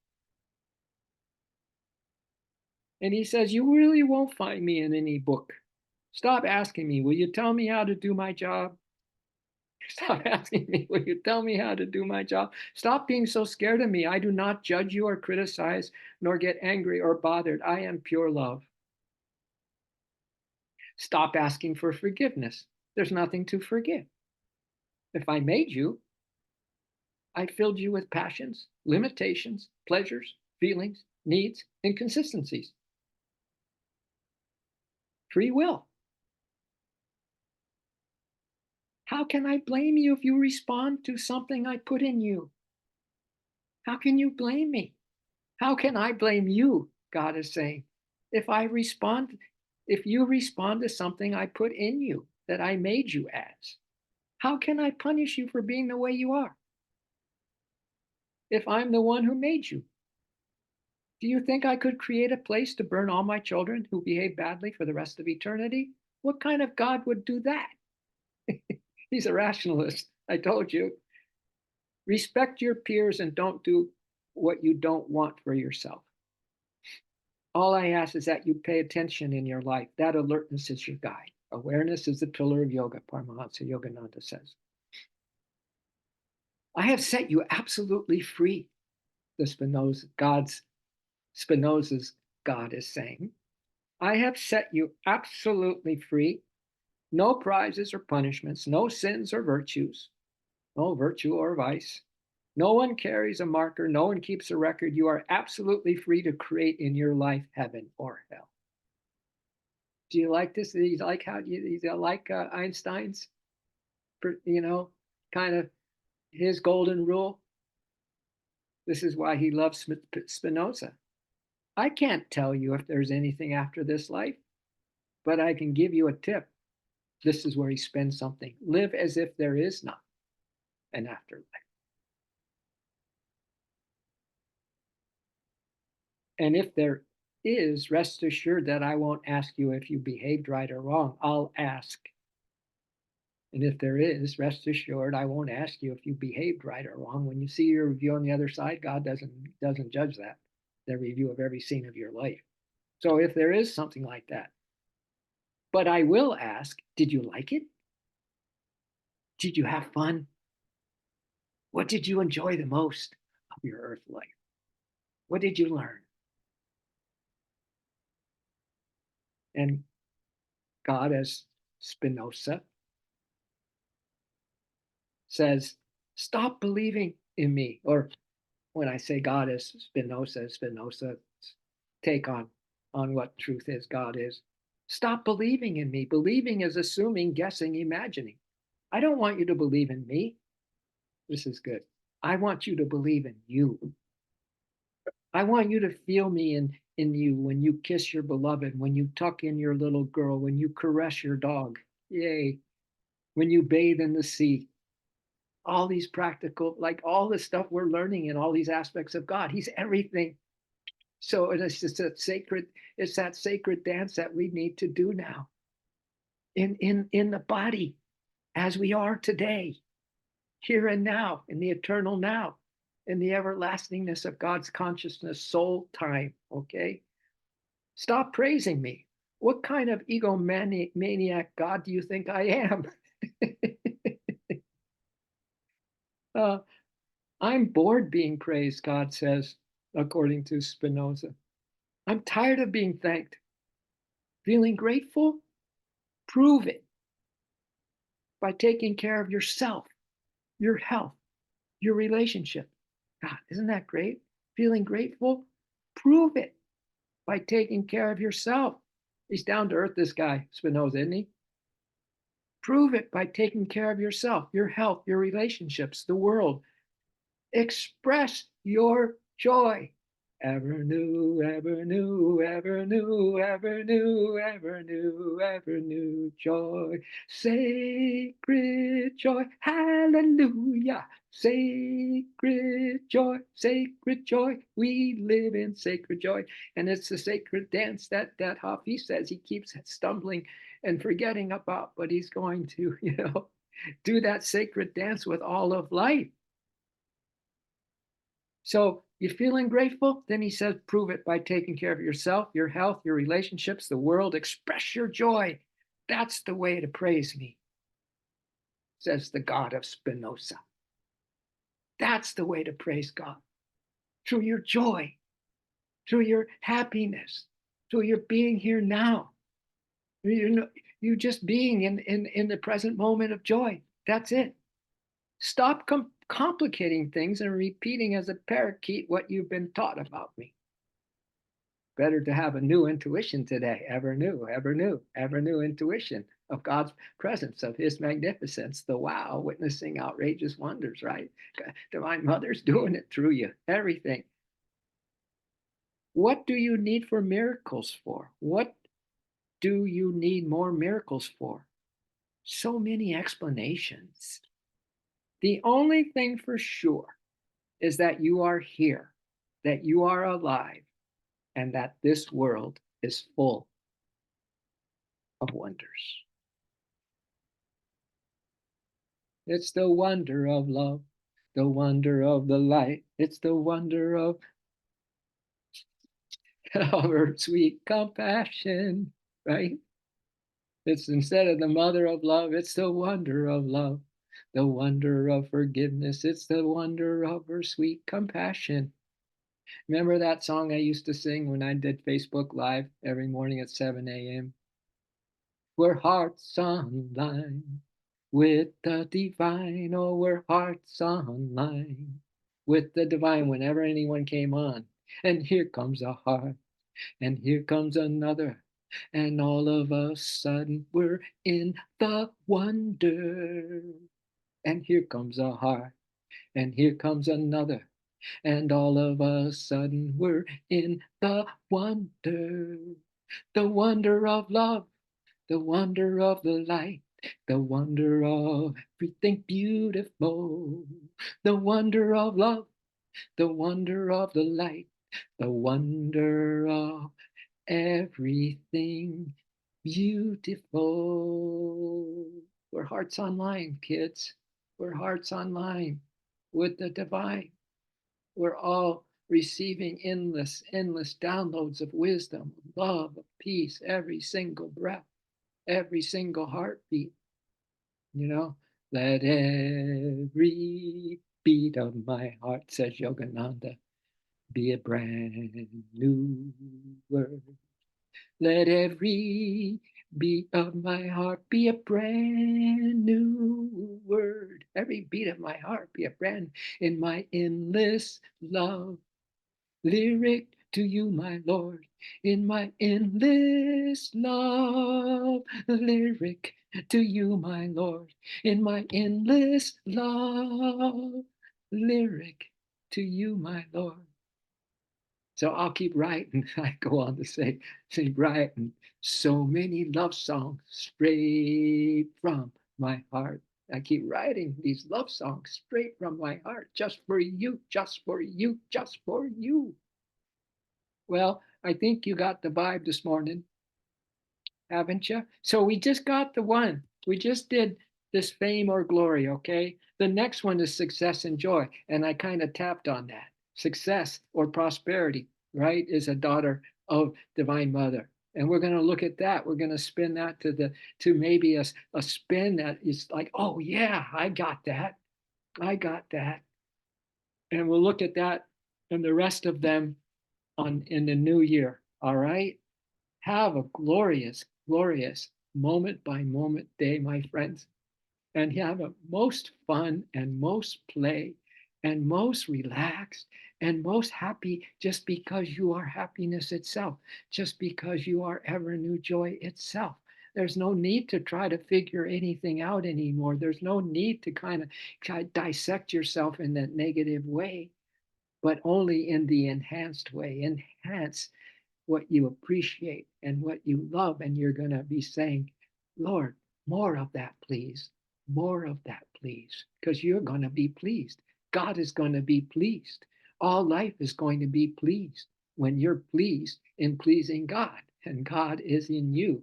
And he says, you really won't find me in any book. Stop asking me, will you tell me how to do my job? Stop asking me, will you tell me how to do my job? Stop being so scared of me. I do not judge you or criticize, nor get angry or bothered. I am pure love. Stop asking for forgiveness. There's nothing to forgive. If I made you, I filled you with passions, limitations, pleasures, feelings, needs, inconsistencies. Free will. How can I blame you if you respond to something I put in you? How can you blame me? How can I blame you? God is saying, if you respond to something I put in you that I made you as, how can I punish you for being the way you are? If I'm the one who made you, do you think I could create a place to burn all my children who behave badly for the rest of eternity? What kind of God would do that? He's a rationalist. I told you. Respect your peers and don't do what you don't want for yourself. All I ask is that you pay attention in your life. That alertness is your guide. Awareness is the pillar of yoga, Paramahansa Yogananda says. I have set you absolutely free, the Spinoza's God is saying. I have set you absolutely free. No prizes or punishments, no sins or virtues, no virtue or vice. No one carries a marker, no one keeps a record. You are absolutely free to create in your life heaven or hell. Do you like this? Do you like Einstein's, kind of his golden rule? This is why he loves Spinoza. I can't tell you if there's anything after this life, but I can give you a tip. This is where he spends something. Live as if there is not an afterlife. And if there is, rest assured that I won't ask you if you behaved right or wrong. I'll ask. And if there is, rest assured I won't ask you if you behaved right or wrong. When you see your review on the other side, God doesn't judge that, the review of every scene of your life. So if there is something like that, but I will ask, did you like it? Did you have fun? What did you enjoy the most of your earth life? What did you learn? And God, as Spinoza says, stop believing in me. Or when I say God as Spinoza's take on what truth is, God is. Stop believing in me. Believing is assuming, guessing, imagining. I don't want you to believe in me. This is good. I want you to believe in you. I want you to feel me in you when you kiss your beloved, when you tuck in your little girl, when you caress your dog. Yay. when you bathe in the sea. All these practical, like all the stuff we're learning in all these aspects of God. He's everything. So it's just it's that sacred dance that we need to do now in the body as we are today, here and now, in the eternal now, in the everlastingness of God's consciousness, soul time. Okay? Stop praising me. What kind of egomaniac God do you think I am? I'm bored being praised, God says, according to Spinoza. I'm tired of being thanked. Feeling grateful? Prove it by taking care of yourself, your health, your relationship. God, isn't that great? Feeling grateful? Prove it by taking care of yourself. He's down to earth, this guy, Spinoza, isn't he? Prove it by taking care of yourself, your health, your relationships, the world. Express your joy. Ever new, ever new, ever new, ever new, ever new, ever new joy. Sacred joy, hallelujah. Sacred joy. We live in sacred joy. And it's the sacred dance that Hafiz says he keeps stumbling and forgetting about, but he's going to, do that sacred dance with all of life. So you're feeling grateful? Then he says, prove it by taking care of yourself, your health, your relationships, the world. Express your joy. That's the way to praise me, says the God of Spinoza. That's the way to praise God. Through your joy, through your happiness, through your being here now. You just being in the present moment of joy. That's it. Stop complicating things and repeating as a parakeet what you've been taught about me. Better to have a new intuition today, ever new, ever new, ever new intuition of God's presence, of his magnificence, the wow, witnessing outrageous wonders, right? Divine Mother's doing it through you, everything. What do you need for miracles for? What do you need more miracles for? So many explanations. The only thing for sure is that you are here, that you are alive, and that this world is full of wonders. It's the wonder of love, the wonder of the light. It's the wonder of our sweet compassion, right? It's instead of the mother of love, it's the wonder of love, the wonder of forgiveness. It's the wonder of her sweet compassion. Remember that song I used to sing when I did Facebook Live every morning at 7 a.m.? We're hearts online with the divine. Oh, we're hearts online with the divine whenever anyone came on. And here comes a heart, and here comes another. And all of a sudden we're in the wonder. And here comes a heart, and here comes another. And all of a sudden we're in the wonder. The wonder of love, the wonder of the light, the wonder of everything beautiful, the wonder of love, the wonder of the light, the wonder of everything beautiful. We're hearts online, kids. We're hearts online with the divine. We're all receiving endless downloads of wisdom, of love, of peace, every single breath, every single heartbeat. Let every beat of my heart, says Yogananda, be a brand new word. Let every beat of my heart be a brand new word. Every beat of my heart be a brand in my endless love. Lyric to you, my Lord, in my endless love. Lyric to you, my Lord, in my endless love. Lyric to you, my Lord. So I'll keep writing. I go on to say writing so many love songs straight from my heart. I keep writing these love songs straight from my heart, just for you, just for you, just for you. Well, I think you got the vibe this morning, haven't you? So we just got the one. We just did this fame or glory, okay? The next one is success and joy. And I kind of tapped on that. Success or prosperity, right, is a daughter of Divine Mother. And we're going to look at that. We're going to spin that to maybe a spin that is like, oh yeah, I got that. I got that. And we'll look at that and the rest of them on in the new year. All right. Have a glorious, glorious moment by moment day, my friends, and have a most fun and most play and most relaxed and most happy just because you are happiness itself, just because you are ever new joy itself. There's no need to try to figure anything out anymore. There's no need to kind of try to dissect yourself in that negative way, but only in the enhanced way. Enhance what you appreciate and what you love. And you're going to be saying, Lord, more of that, please. More of that, please. Because you're going to be pleased. God is going to be pleased. All life is going to be pleased when you're pleased in pleasing God, and God is in you.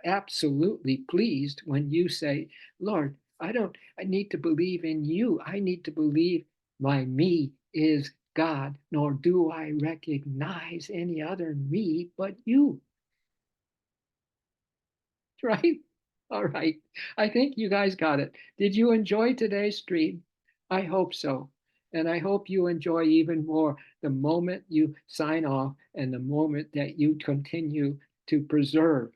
Absolutely pleased when you say, Lord, I need to believe in you. I need to believe my me is God, nor do I recognize any other me but you. Right? All right. I think you guys got it. Did you enjoy today's stream? I hope so. And I hope you enjoy even more the moment you sign off and the moment that you continue to preserve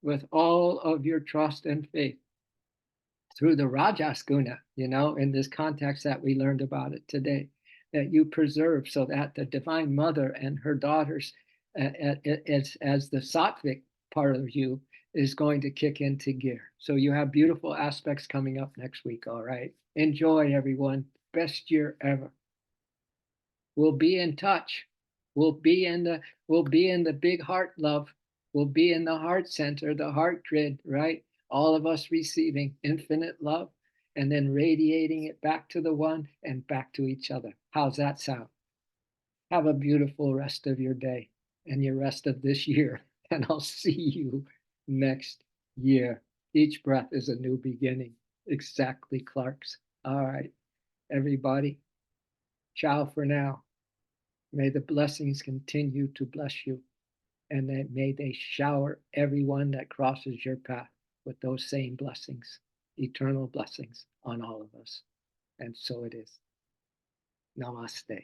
with all of your trust and faith through the Rajaskuna, in this context that we learned about it today, that you preserve so that the Divine Mother and her daughters, as the sattvic part of you, is going to kick into gear. So you have beautiful aspects coming up next week. All right. Enjoy, everyone. Best year ever. We'll be in touch. We'll be in the big heart love. We'll be in the heart center, the heart grid, right? All of us receiving infinite love and then radiating it back to the one and back to each other. How's that sound? Have a beautiful rest of your day and your rest of this year. And I'll see you next year. Each breath is a new beginning. Exactly, Clark's. All right, everybody. Ciao for now. May the blessings continue to bless you, and that may they shower everyone that crosses your path with those same blessings, eternal blessings on all of us. And so it is. Namaste.